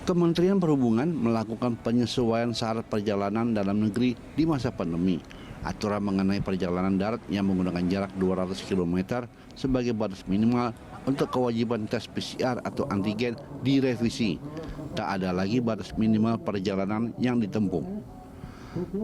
Kementerian Perhubungan melakukan penyesuaian syarat perjalanan dalam negeri di masa pandemi. Aturan mengenai perjalanan darat yang menggunakan jarak 200 km sebagai batas minimal untuk kewajiban tes PCR atau antigen direvisi. Tak ada lagi batas minimal perjalanan yang ditempuh.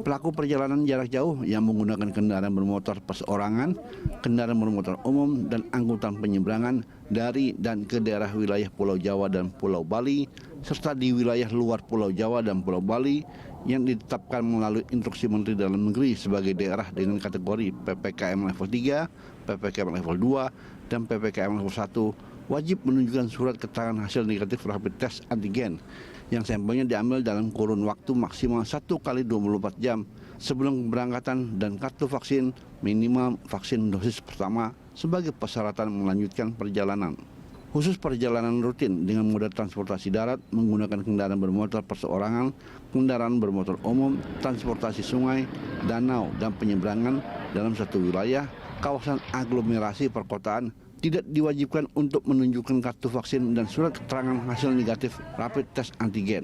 Pelaku perjalanan jarak jauh yang menggunakan kendaraan bermotor perseorangan, kendaraan bermotor umum, dan angkutan penyeberangan dari dan ke daerah wilayah Pulau Jawa dan Pulau Bali, serta di wilayah luar Pulau Jawa dan Pulau Bali yang ditetapkan melalui instruksi Menteri Dalam Negeri sebagai daerah dengan kategori PPKM level 3, PPKM level 2, dan PPKM level 1 wajib menunjukkan surat keterangan hasil negatif rapid test antigen yang sampelnya diambil dalam kurun waktu maksimal 1 kali 24 jam sebelum keberangkatan dan kartu vaksin minimal vaksin dosis pertama sebagai persyaratan melanjutkan perjalanan. Khusus perjalanan rutin dengan moda transportasi darat menggunakan kendaraan bermotor perseorangan, kendaraan bermotor umum, transportasi sungai, danau, dan penyeberangan dalam satu wilayah, kawasan aglomerasi perkotaan tidak diwajibkan untuk menunjukkan kartu vaksin dan surat keterangan hasil negatif rapid test antigen.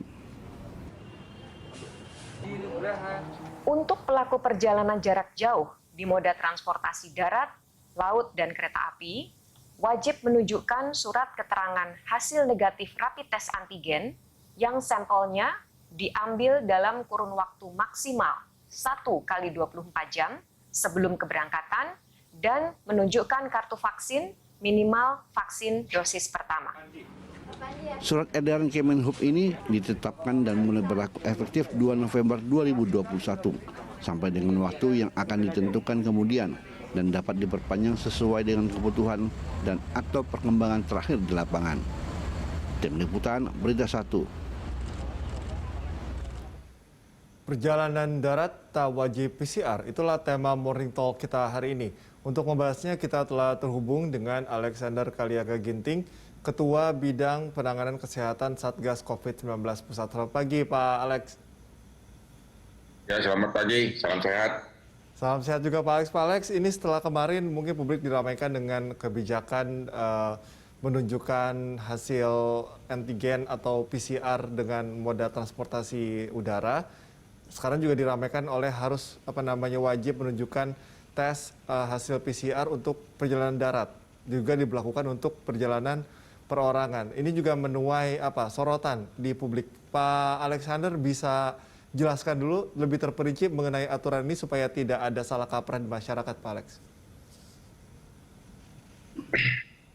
Untuk pelaku perjalanan jarak jauh di moda transportasi darat, laut, dan kereta api, wajib menunjukkan surat keterangan hasil negatif rapid test antigen yang sampelnya diambil dalam kurun waktu maksimal 1 kali 24 jam sebelum keberangkatan dan menunjukkan kartu vaksin minimal vaksin dosis pertama. Surat edaran Kemenhub ini ditetapkan dan mulai berlaku efektif 2 November 2021 sampai dengan waktu yang akan ditentukan kemudian dan dapat diperpanjang sesuai dengan kebutuhan dan atau perkembangan terakhir di lapangan. Tim Liputan Berita 1. Perjalanan darat tak wajib PCR, itulah tema Morning Talk kita hari ini. Untuk membahasnya kita telah terhubung dengan Alexander Kaliaga Ginting, Ketua Bidang Penanganan Kesehatan Satgas COVID-19 Pusat. Selamat pagi Pak Alex. Ya, selamat pagi, salam sehat. Salam sehat juga Pak Alex. Pak Alex, ini setelah kemarin mungkin publik diramaikan dengan kebijakan menunjukkan hasil antigen atau PCR dengan moda transportasi udara. Sekarang juga diramaikan oleh harus wajib menunjukkan tes hasil PCR untuk perjalanan darat, juga diberlakukan untuk perjalanan perorangan. Ini juga menuai sorotan di publik. Pak Alexander bisa jelaskan dulu lebih terperinci mengenai aturan ini supaya tidak ada salah kaprah di masyarakat, Pak Alex.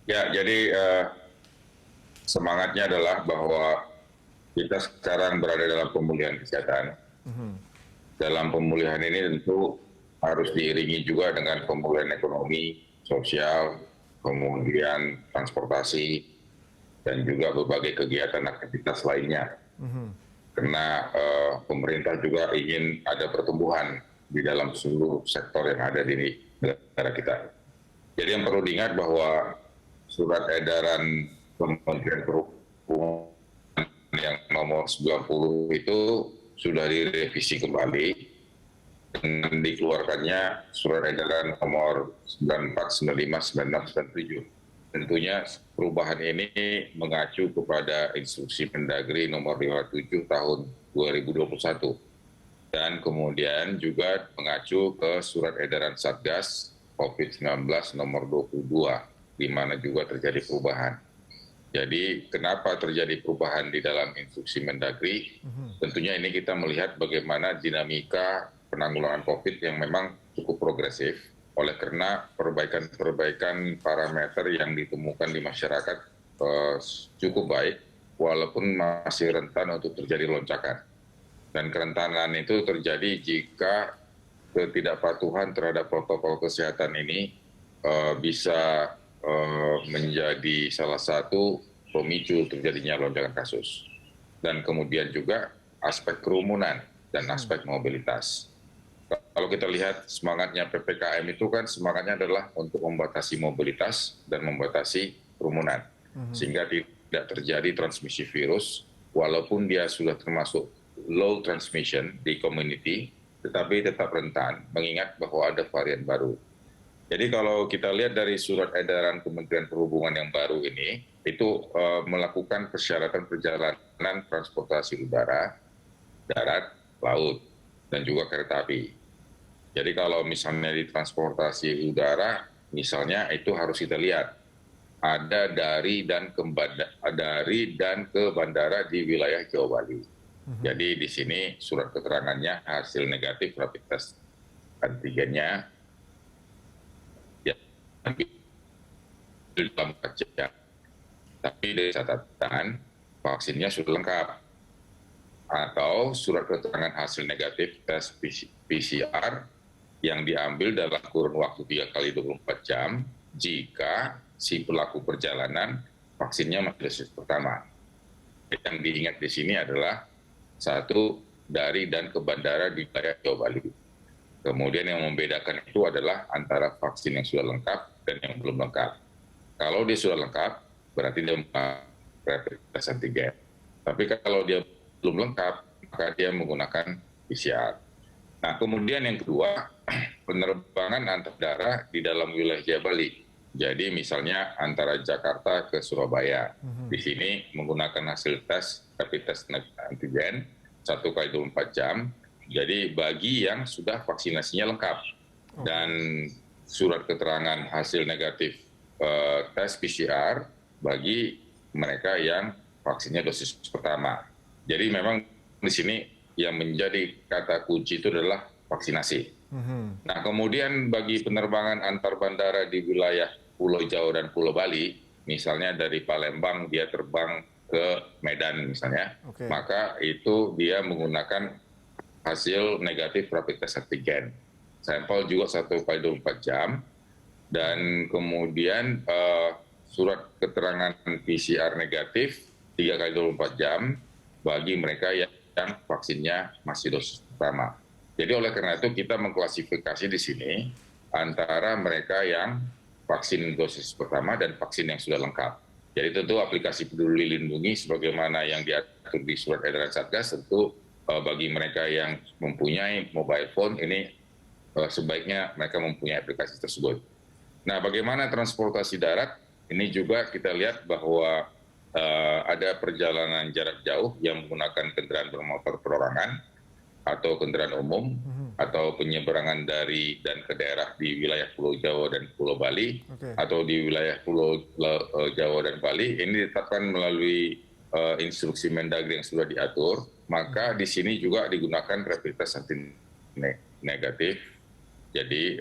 Ya, jadi semangatnya adalah bahwa kita sekarang berada dalam pemulihan kesehatan. Dalam pemulihan ini tentu harus diiringi juga dengan pemulihan ekonomi, sosial, kemudian transportasi, dan juga berbagai kegiatan aktivitas lainnya. Karena pemerintah juga ingin ada pertumbuhan di dalam seluruh sektor yang ada di negara kita. Jadi yang perlu diingat bahwa surat edaran Kementerian Perhubungan yang nomor 90 itu sudah direvisi kembali dengan dikeluarkannya surat edaran nomor 94, 95, 96, 97. Tentunya perubahan ini mengacu kepada instruksi Mendagri nomor 57 tahun 2021 dan kemudian juga mengacu ke surat edaran Satgas COVID-19 nomor 22 di mana juga terjadi perubahan. Jadi kenapa terjadi perubahan di dalam instruksi Mendagri? Tentunya ini kita melihat bagaimana dinamika penanggulangan COVID yang memang cukup progresif oleh karena perbaikan-perbaikan parameter yang ditemukan di masyarakat cukup baik walaupun masih rentan untuk terjadi lonjakan. Dan kerentanan itu terjadi jika ketidakpatuhan terhadap protokol kesehatan ini bisa menjadi salah satu pemicu terjadinya lonjakan kasus. Dan kemudian juga aspek kerumunan dan aspek mobilitas. Kalau kita lihat semangatnya PPKM itu kan semangatnya adalah untuk membatasi mobilitas dan membatasi kerumunan. Sehingga tidak terjadi transmisi virus, walaupun dia sudah termasuk low transmission di community, tetapi tetap rentan, mengingat bahwa ada varian baru. Jadi kalau kita lihat dari surat edaran Kementerian Perhubungan yang baru ini, itu melakukan persyaratan perjalanan transportasi udara, darat, laut, dan juga kereta api. Jadi kalau misalnya di transportasi udara, misalnya itu harus kita lihat, ada dari dan ke bandara di wilayah Jawa Bali. Jadi di sini surat keterangannya hasil negatif rapid test antigennya dalam kaca. Tapi dari catatan vaksinnya sudah lengkap. Atau surat keterangan hasil negatif tes PCR yang diambil dalam kurun waktu 3 kali 24 jam jika si pelaku perjalanan vaksinnya masih dosis pertama. Yang diingat di sini adalah satu dari dan ke bandara di wilayah Jawa Bali. Kemudian yang membedakan itu adalah antara vaksin yang sudah lengkap dan yang belum lengkap. Kalau dia sudah lengkap, berarti dia rapid test antigen. Tapi kalau dia belum lengkap, maka dia menggunakan PCR. Nah, kemudian yang kedua, penerbangan antar daerah di dalam wilayah Jawa Bali. Jadi misalnya antara Jakarta ke Surabaya. Di sini menggunakan hasil tes rapid test antigen 1 kali 24 jam. Jadi bagi yang sudah vaksinasinya lengkap dan surat keterangan hasil negatif tes PCR bagi mereka yang vaksinnya dosis pertama. Jadi memang di sini yang menjadi kata kunci itu adalah vaksinasi. Nah, kemudian bagi penerbangan antar bandara di wilayah Pulau Jawa dan Pulau Bali, misalnya dari Palembang dia terbang ke Medan misalnya, maka itu dia menggunakan hasil negatif rapid test antigen. Sampel juga 1 kali 24 jam, dan kemudian surat keterangan PCR negatif 3 kali 24 jam bagi mereka yang vaksinnya masih dosis pertama. Jadi oleh karena itu kita mengklasifikasi di sini antara mereka yang vaksin dosis pertama dan vaksin yang sudah lengkap. Jadi tentu aplikasi Peduli Lindungi sebagaimana yang diatur di surat edaran Satgas, tentu bagi mereka yang mempunyai mobile phone ini sebaiknya mereka mempunyai aplikasi tersebut. Nah, bagaimana transportasi darat? Ini juga kita lihat bahwa ada perjalanan jarak jauh yang menggunakan kendaraan bermotor perorangan atau kendaraan umum atau penyeberangan dari dan ke daerah di wilayah Pulau Jawa dan Pulau Bali atau di wilayah Pulau Jawa dan Bali ini ditetapkan melalui instruksi Mendagri yang sudah diatur, maka di sini juga digunakan rapid test negatif. Jadi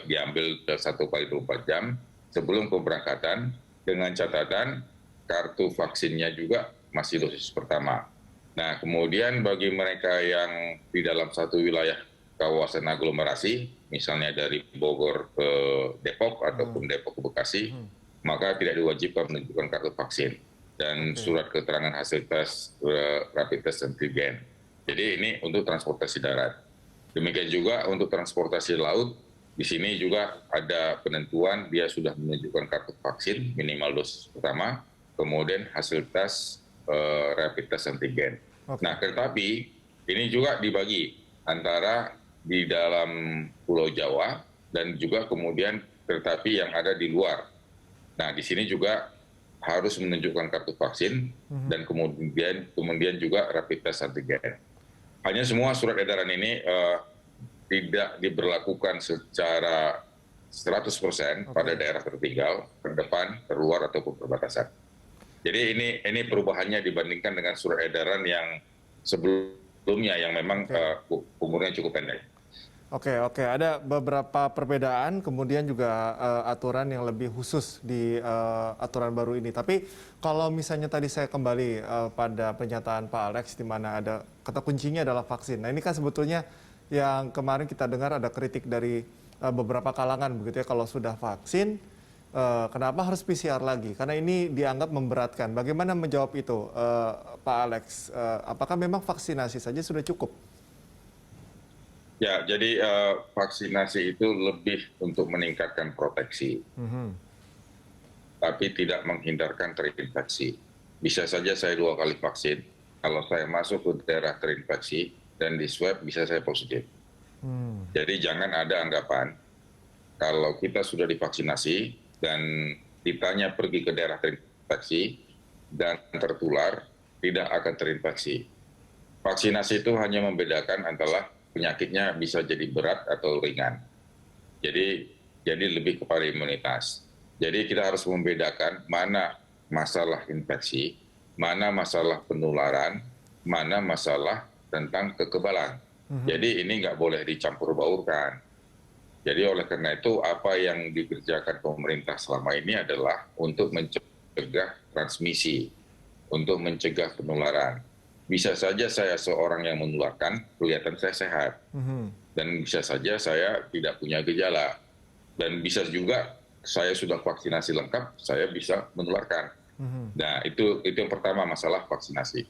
diambil 1 kali 24 jam sebelum keberangkatan dengan catatan kartu vaksinnya juga masih dosis pertama. Nah, kemudian bagi mereka yang di dalam satu wilayah kawasan aglomerasi, misalnya dari Bogor ke Depok ataupun Depok ke Bekasi, maka tidak diwajibkan menunjukkan kartu vaksin dan surat keterangan hasil tes rapid test antigen. Jadi ini untuk transportasi darat. Demikian juga untuk transportasi laut, di sini juga ada penentuan dia sudah menunjukkan kartu vaksin minimal dosis pertama, kemudian hasil tes rapid test antigen. Nah, kereta api ini juga dibagi antara di dalam Pulau Jawa dan juga kemudian kereta api yang ada di luar. Nah, di sini juga harus menunjukkan kartu vaksin dan kemudian juga rapid test antigen. Hanya semua surat edaran ini tidak diberlakukan secara 100% pada daerah tertinggal, terdepan, terluar ataupun perbatasan. Jadi ini perubahannya dibandingkan dengan surat edaran yang sebelumnya yang memang umurnya cukup pendek. Oke, ada beberapa perbedaan, kemudian juga aturan yang lebih khusus di aturan baru ini. Tapi kalau misalnya tadi saya kembali pada pernyataan Pak Alex, di mana ada kata kuncinya adalah vaksin. Nah, ini kan sebetulnya yang kemarin kita dengar ada kritik dari beberapa kalangan, begitu ya, kalau sudah vaksin, kenapa harus PCR lagi? Karena ini dianggap memberatkan. Bagaimana menjawab itu, Pak Alex? Apakah memang vaksinasi saja sudah cukup? Ya, jadi vaksinasi itu lebih untuk meningkatkan proteksi, tapi tidak menghindarkan terinfeksi. Bisa saja saya 2 kali vaksin, kalau saya masuk ke daerah terinfeksi dan di swab bisa saya positif. Jadi jangan ada anggapan kalau kita sudah divaksinasi dan ditanya pergi ke daerah terinfeksi dan tertular, tidak akan terinfeksi. Vaksinasi itu hanya membedakan antara penyakitnya bisa jadi berat atau ringan. Jadi lebih kepada imunitas. Jadi kita harus membedakan mana masalah infeksi, mana masalah penularan, mana masalah tentang kekebalan. Jadi ini nggak boleh dicampur baurkan. Jadi oleh karena itu apa yang dikerjakan pemerintah selama ini adalah untuk mencegah transmisi, untuk mencegah penularan. Bisa saja saya seorang yang menularkan, kelihatan saya sehat. Dan bisa saja saya tidak punya gejala. Dan bisa juga saya sudah vaksinasi lengkap, saya bisa menularkan. Nah itu yang pertama masalah vaksinasi.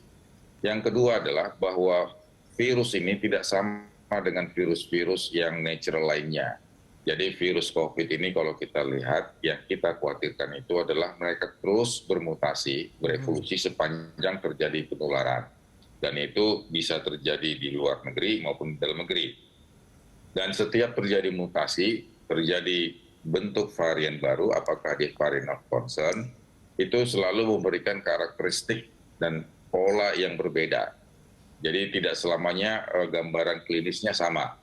Yang kedua adalah bahwa virus ini tidak sama dengan virus-virus yang natural lainnya. Jadi virus COVID ini kalau kita lihat, yang kita khawatirkan itu adalah mereka terus bermutasi, berevolusi sepanjang terjadi penularan. Dan itu bisa terjadi di luar negeri maupun di dalam negeri. Dan setiap terjadi mutasi, terjadi bentuk varian baru, apakah di varian of concern, itu selalu memberikan karakteristik dan pola yang berbeda. Jadi tidak selamanya gambaran klinisnya sama.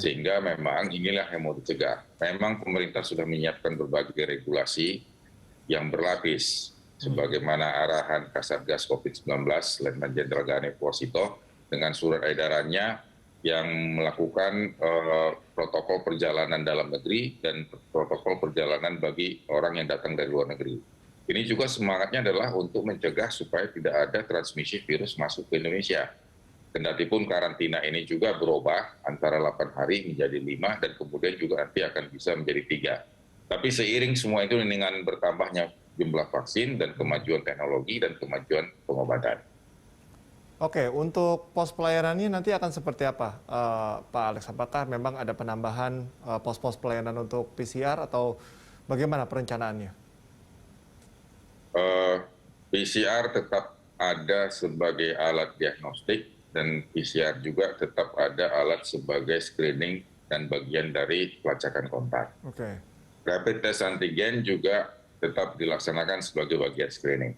Sehingga memang inilah yang mau dicegah. Memang pemerintah sudah menyiapkan berbagai regulasi yang berlapis. Sebagaimana arahan Kasatgas COVID-19, Letnan Jenderal Ganev Warsito, dengan surat edarannya yang melakukan protokol perjalanan dalam negeri dan protokol perjalanan bagi orang yang datang dari luar negeri. Ini juga semangatnya adalah untuk mencegah supaya tidak ada transmisi virus masuk ke Indonesia. Kendati pun karantina ini juga berubah antara 8 hari menjadi 5 dan kemudian juga nanti akan bisa menjadi 3. Tapi seiring semua itu dengan bertambahnya jumlah vaksin dan kemajuan teknologi dan kemajuan pengobatan. Oke, untuk pos pelayanannya nanti akan seperti apa, Pak Alex? Apakah memang ada penambahan pos-pos pelayanan untuk PCR atau bagaimana perencanaannya? PCR tetap ada sebagai alat diagnostik dan PCR juga tetap ada alat sebagai screening dan bagian dari pelacakan kontak. Rapid test antigen juga tetap dilaksanakan sebagai bagian screening.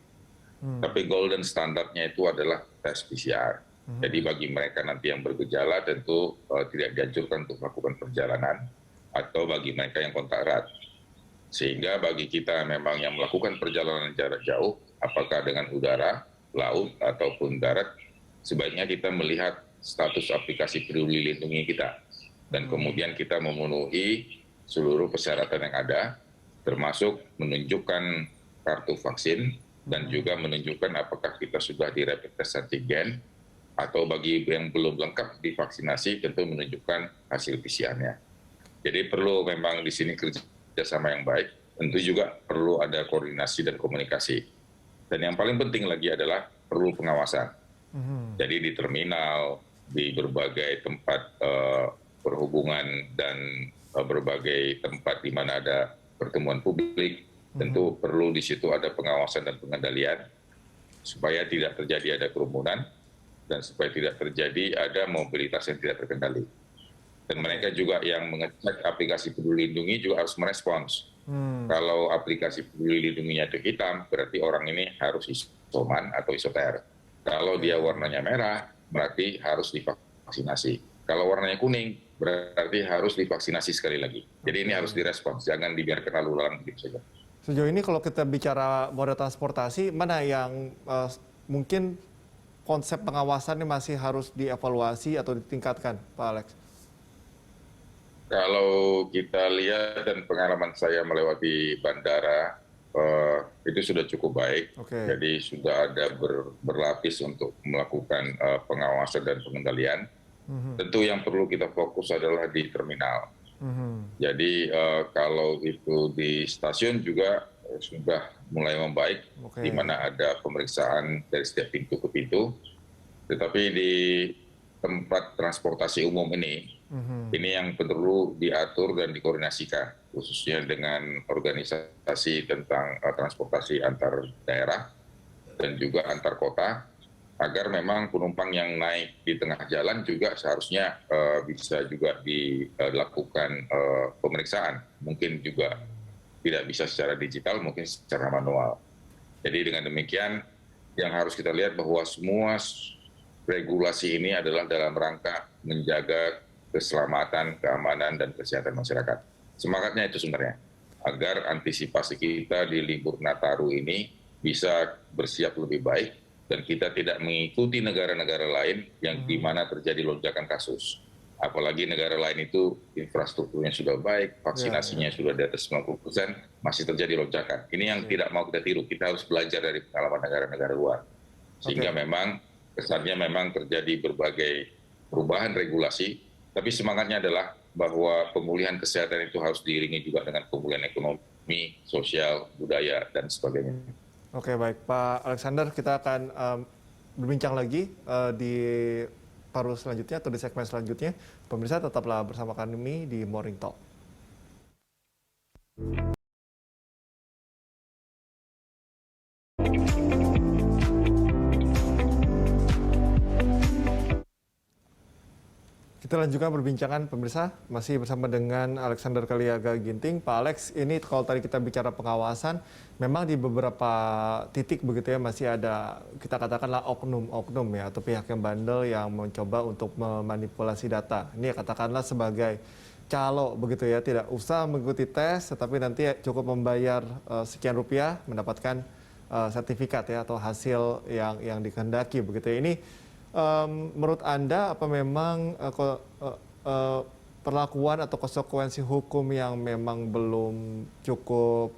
Tapi golden standardnya itu adalah tes PCR. Jadi bagi mereka nanti yang bergejala tentu tidak dianjurkan untuk melakukan perjalanan atau bagi mereka yang kontak erat. Sehingga bagi kita memang yang melakukan perjalanan jarak jauh, apakah dengan udara, laut, ataupun darat, sebaiknya kita melihat status aplikasi Peduli Lindungi kita. Dan kemudian kita memenuhi seluruh persyaratan yang ada, termasuk menunjukkan kartu vaksin, dan juga menunjukkan apakah kita sudah di rapid test antigen, atau bagi yang belum lengkap divaksinasi, tentu menunjukkan hasil PCR-nya. Jadi perlu memang di sini kerjasama yang baik, tentu juga perlu ada koordinasi dan komunikasi. Dan yang paling penting lagi adalah perlu pengawasan. Jadi di terminal, di berbagai tempat perhubungan dan berbagai tempat di mana ada pertemuan publik, tentu perlu di situ ada pengawasan dan pengendalian supaya tidak terjadi ada kerumunan dan supaya tidak terjadi ada mobilitas yang tidak terkendali. Dan mereka juga yang mengecek aplikasi Peduli Lindungi juga harus merespons. Kalau aplikasi Peduli Lindunginya itu hitam, berarti orang ini harus isoman atau isoter. Kalau dia warnanya merah, berarti harus divaksinasi. Kalau warnanya kuning, berarti harus divaksinasi sekali lagi. Jadi ini harus direspons, jangan dibiarkan lalu lalang begitu saja. Sejauh ini kalau kita bicara moda transportasi, mana yang mungkin konsep pengawasan ini masih harus dievaluasi atau ditingkatkan, Pak Alex? Kalau kita lihat dan pengalaman saya melewati bandara, itu sudah cukup baik. Jadi sudah ada berlapis untuk melakukan pengawasan dan pengendalian. Tentu yang perlu kita fokus adalah di terminal. Jadi kalau itu di stasiun juga sudah mulai membaik, di mana ada pemeriksaan dari setiap pintu ke pintu. Tetapi di tempat transportasi umum ini yang perlu diatur dan dikoordinasikan, khususnya dengan organisasi tentang transportasi antar daerah dan juga antar kota, agar memang penumpang yang naik di tengah jalan juga seharusnya bisa juga dilakukan pemeriksaan. Mungkin juga tidak bisa secara digital, mungkin secara manual. Jadi dengan demikian yang harus kita lihat bahwa semua regulasi ini adalah dalam rangka menjaga keselamatan, keamanan, dan kesehatan masyarakat. Semangatnya itu sebenarnya, agar antisipasi kita di libur Nataru ini bisa bersiap lebih baik dan kita tidak mengikuti negara-negara lain yang di mana terjadi lonjakan kasus. Apalagi negara lain itu infrastrukturnya sudah baik, vaksinasinya sudah di atas 90%, masih terjadi lonjakan. Ini yang tidak mau kita tiru, kita harus belajar dari pengalaman negara-negara luar. Sehingga memang kesannya memang terjadi berbagai perubahan regulasi, tapi semangatnya adalah bahwa pemulihan kesehatan itu harus diiringi juga dengan pemulihan ekonomi, sosial, budaya, dan sebagainya. Oke, baik Pak Alexander, kita akan berbincang lagi di paruh selanjutnya atau di segmen selanjutnya. Pemirsa tetaplah bersama kami di Morning Talk. Kita lanjutkan perbincangan pemirsa, masih bersama dengan Alexander Kaliaga Ginting. Pak Alex, ini kalau tadi kita bicara pengawasan, memang di beberapa titik begitu ya masih ada, kita katakanlah oknum-oknum ya, atau pihak yang bandel yang mencoba untuk memanipulasi data. Ini katakanlah sebagai calo begitu ya, tidak usah mengikuti tes, tetapi nanti cukup membayar sekian rupiah mendapatkan sertifikat ya, atau hasil yang dikehendaki begitu ya. Ini menurut Anda apa memang perlakuan atau konsekuensi hukum yang memang belum cukup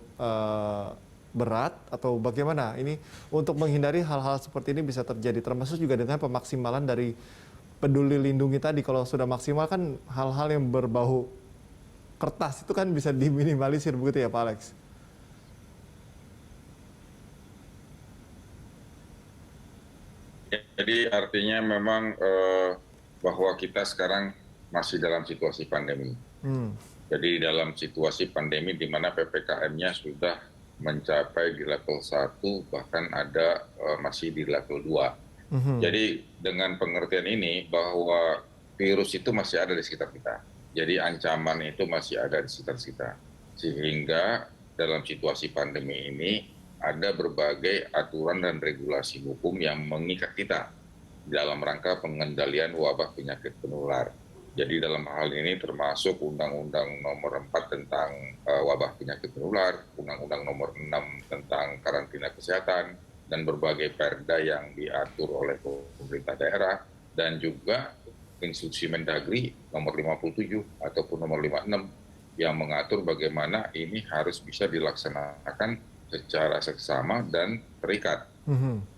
berat atau bagaimana ini untuk menghindari hal-hal seperti ini bisa terjadi, termasuk juga dengan pemaksimalan dari Peduli Lindungi tadi? Kalau sudah maksimal kan hal-hal yang berbau kertas itu kan bisa diminimalisir begitu ya Pak Alex? Jadi artinya memang bahwa kita sekarang masih dalam situasi pandemi. Jadi dalam situasi pandemi di mana PPKM-nya sudah mencapai di level 1, bahkan ada masih di level 2. Jadi dengan pengertian ini bahwa virus itu masih ada di sekitar kita. Jadi ancaman itu masih ada di sekitar kita. Sehingga dalam situasi pandemi ini ada berbagai aturan dan regulasi hukum yang mengikat kita dalam rangka pengendalian wabah penyakit penular. Jadi dalam hal ini termasuk Undang-Undang Nomor 4 tentang wabah penyakit penular, Undang-Undang Nomor 6 tentang karantina kesehatan, dan berbagai perda yang diatur oleh pemerintah daerah, dan juga Instruksi Mendagri Nomor 57 ataupun Nomor 56 yang mengatur bagaimana ini harus bisa dilaksanakan secara seksama dan terikat.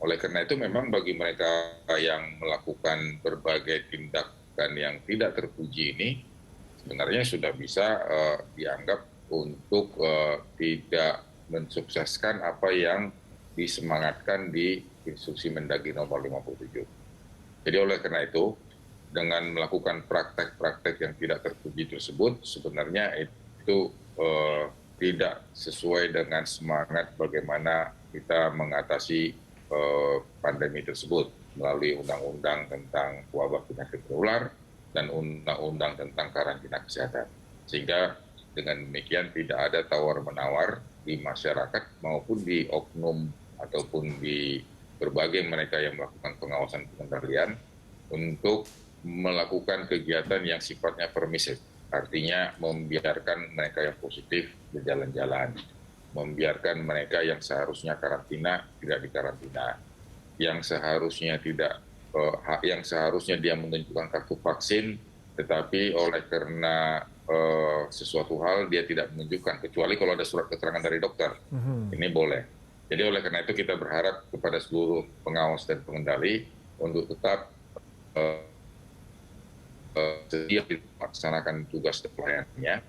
Oleh karena itu memang bagi mereka yang melakukan berbagai tindakan yang tidak terpuji ini sebenarnya sudah bisa dianggap untuk tidak mensukseskan apa yang disemangatkan di Instruksi Mendagri Nomor 57. Jadi oleh karena itu dengan melakukan praktek-praktek yang tidak terpuji tersebut sebenarnya itu tidak sesuai dengan semangat bagaimana kita mengatasi pandemi tersebut melalui undang-undang tentang wabah penyakit menular dan undang-undang tentang karantina kesehatan. Sehingga dengan demikian tidak ada tawar-menawar di masyarakat maupun di oknum ataupun di berbagai mereka yang melakukan pengawasan pengendalian untuk melakukan kegiatan yang sifatnya permisif. Artinya membiarkan mereka yang positif berjalan-jalan, membiarkan mereka yang seharusnya karantina tidak dikarantina, yang seharusnya dia menunjukkan kartu vaksin, tetapi oleh karena sesuatu hal dia tidak menunjukkan, kecuali kalau ada surat keterangan dari dokter, ini boleh. Jadi oleh karena itu kita berharap kepada seluruh pengawas dan pengendali untuk tetap sedia melaksanakan tugas pelayanannya,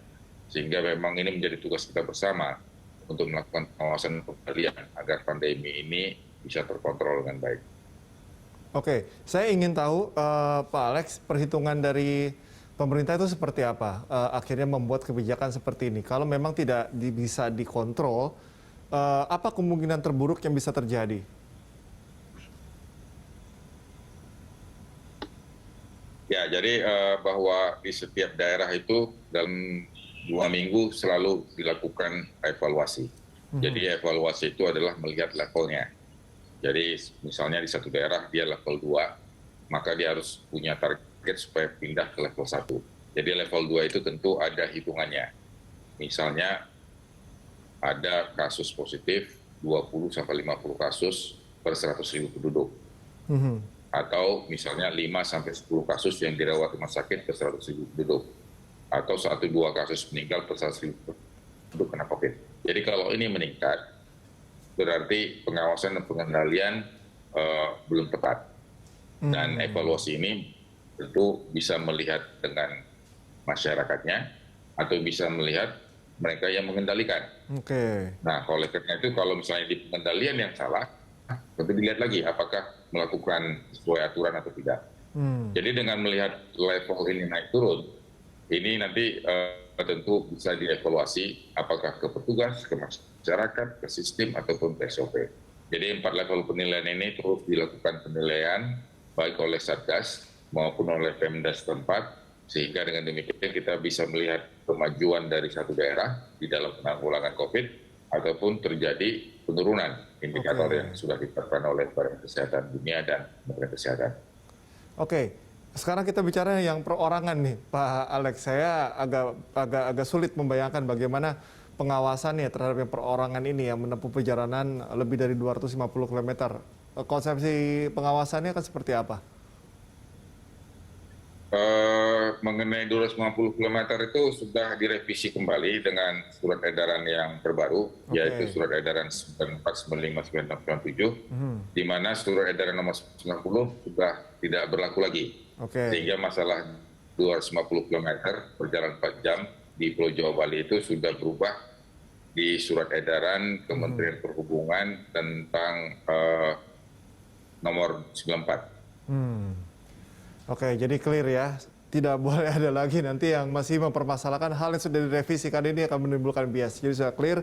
sehingga memang ini menjadi tugas kita bersama untuk melakukan pengawasan pengendalian agar pandemi ini bisa terkontrol dengan baik. Oke, saya ingin tahu Pak Alex, perhitungan dari pemerintah itu seperti apa akhirnya membuat kebijakan seperti ini. Kalau memang tidak bisa dikontrol, apa kemungkinan terburuk yang bisa terjadi? Ya, jadi bahwa di setiap daerah itu dalam 2 minggu selalu dilakukan evaluasi. Jadi evaluasi itu adalah melihat levelnya. Jadi misalnya di satu daerah dia level 2, maka dia harus punya target supaya pindah ke level 1. Jadi level 2 itu tentu ada hitungannya. Misalnya ada kasus positif 20-50 kasus per 100.000 penduduk. Atau misalnya 5-10 kasus yang dirawat rumah sakit per 100.000 penduduk. Atau 1-2 kasus meninggal per 100.000 penduduk kena COVID. Jadi kalau ini meningkat, berarti pengawasan dan pengendalian belum tepat. Dan evaluasi ini tentu bisa melihat dengan masyarakatnya atau bisa melihat mereka yang mengendalikan. Nah, oleh karena itu kalau misalnya di pengendalian yang salah, tentu dilihat lagi apakah melakukan sesuai aturan atau tidak. Jadi dengan melihat level ini naik turun, ini nanti tentu bisa dievaluasi apakah ke petugas, ke masyarakat, ke sistem, ataupun ke SOP. Jadi 4 level penilaian ini terus dilakukan penilaian baik oleh Satgas maupun oleh Pemda setempat, sehingga dengan demikian kita bisa melihat kemajuan dari satu daerah di dalam penanggulangan COVID ataupun terjadi penurunan indikator yang sudah ditetapkan oleh Badan Kesehatan Dunia dan Kementerian Kesehatan. Sekarang kita bicara yang perorangan nih, Pak Alex. Saya agak sulit membayangkan bagaimana pengawasannya terhadap yang perorangan ini yang menempuh perjalanan lebih dari 250 km. Konsepsi pengawasannya kan seperti apa? Mengenai 250 km itu sudah direvisi kembali dengan surat edaran yang terbaru, yaitu surat edaran 9495/97, di mana surat edaran nomor 90 sudah tidak berlaku lagi. Sehingga masalah 250 km perjalanan 4 jam di Pulau Jawa Bali itu sudah berubah di surat edaran Kementerian Perhubungan tentang nomor 94. Jadi clear ya. Tidak boleh ada lagi nanti yang masih mempermasalahkan hal yang sudah direvisi, karena ini akan menimbulkan bias. Jadi sudah clear,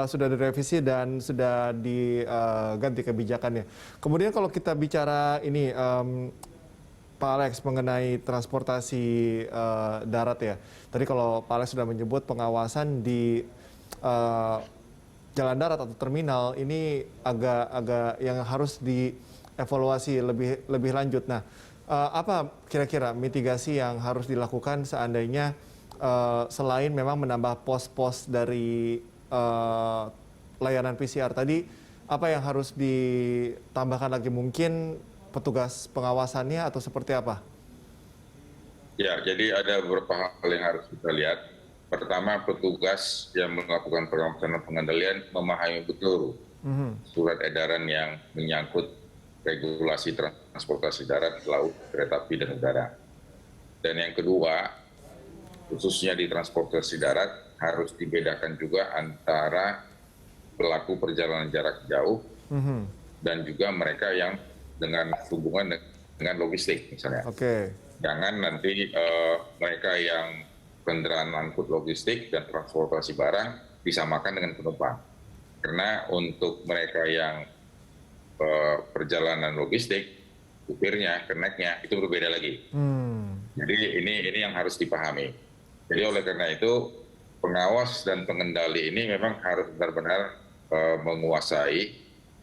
sudah direvisi dan sudah diganti kebijakannya. Kemudian kalau kita bicara ini, Pak Alex, mengenai transportasi darat ya. Tadi kalau Pak Alex sudah menyebut pengawasan di jalan darat atau terminal, ini agak yang harus dievaluasi lebih lanjut. Nah, apa kira-kira mitigasi yang harus dilakukan seandainya selain memang menambah pos-pos dari layanan PCR tadi, apa yang harus ditambahkan lagi, mungkin petugas pengawasannya atau seperti apa? Ya, jadi ada beberapa hal yang harus kita lihat. Pertama, petugas yang melakukan pengawasan dan pengendalian memahami betul surat edaran yang menyangkut regulasi transportasi darat, laut, kereta api, dan udara. Dan yang kedua, khususnya di transportasi darat, harus dibedakan juga antara pelaku perjalanan jarak jauh dan juga mereka yang dengan hubungan dengan logistik misalnya. Jangan nanti mereka yang kendaraan angkut logistik dan transportasi barang disamakan dengan penumpang. Karena untuk mereka yang perjalanan logistik, supirnya, keneknya itu berbeda lagi. Jadi ini yang harus dipahami. Jadi oleh karena itu pengawas dan pengendali ini memang harus benar-benar menguasai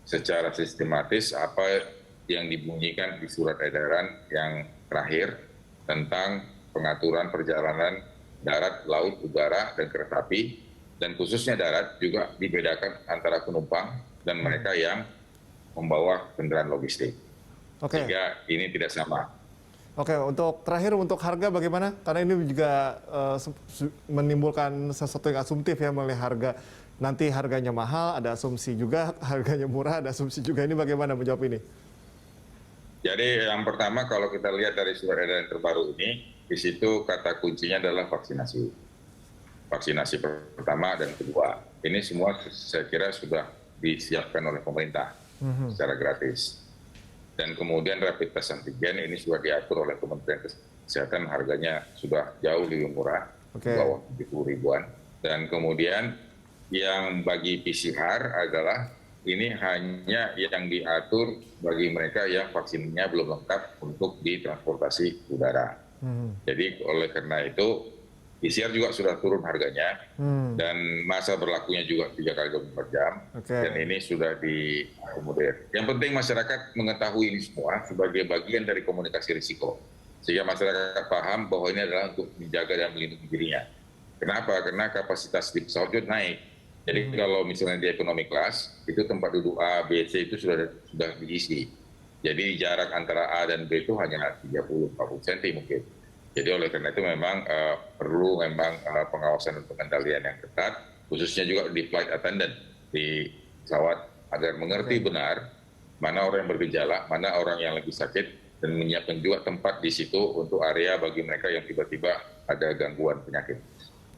secara sistematis apa yang dibunyikan di surat edaran yang terakhir tentang pengaturan perjalanan darat, laut, udara, dan kereta api, dan khususnya darat juga dibedakan antara penumpang dan mereka yang membawa kendaraan logistik. Sehingga ini tidak sama. Untuk terakhir, untuk harga bagaimana? Karena ini juga menimbulkan sesuatu yang asumtif ya, mengenai harga. Nanti harganya mahal, ada asumsi juga, harganya murah, ada asumsi juga. Ini bagaimana menjawab ini? Jadi yang pertama kalau kita lihat dari surat edaran terbaru ini, di situ kata kuncinya adalah vaksinasi. Vaksinasi pertama dan kedua. Ini semua saya kira sudah disiapkan oleh pemerintah secara gratis. Dan kemudian rapid test antigen ini sudah diatur oleh Kementerian Kesehatan, harganya sudah jauh lebih murah, bawah 70 ribuan. Dan kemudian yang bagi PCR adalah ini hanya yang diatur bagi mereka yang vaksinnya belum lengkap untuk di transportasi udara. Jadi oleh karena itu PCR juga sudah turun harganya dan masa berlakunya juga 3 kali 24 jam dan ini sudah diakomodir. Yang penting masyarakat mengetahui ini semua sebagai bagian dari komunikasi risiko sehingga masyarakat paham bahwa ini adalah untuk menjaga dan melindungi dirinya. Kenapa? Karena kapasitas di pesawat itu naik. Jadi kalau misalnya di ekonomi kelas, itu tempat duduk A, B, C itu sudah diisi. Jadi jarak antara A dan B itu hanya 30-40 cm mungkin. Jadi oleh karena itu memang perlu pengawasan dan pengendalian yang ketat, khususnya juga di flight attendant di pesawat agar mengerti benar mana orang yang bergejala, mana orang yang lagi sakit, dan menyiapkan juga tempat di situ untuk area bagi mereka yang tiba-tiba ada gangguan penyakit.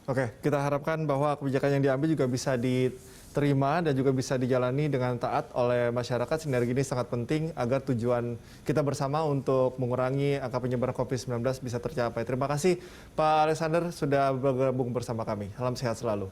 Oke, kita harapkan bahwa kebijakan yang diambil juga bisa diterima dan juga bisa dijalani dengan taat oleh masyarakat. Sinergi ini sangat penting agar tujuan kita bersama untuk mengurangi angka penyebaran COVID-19 bisa tercapai. Terima kasih Pak Alexander sudah bergabung bersama kami. Salam sehat selalu.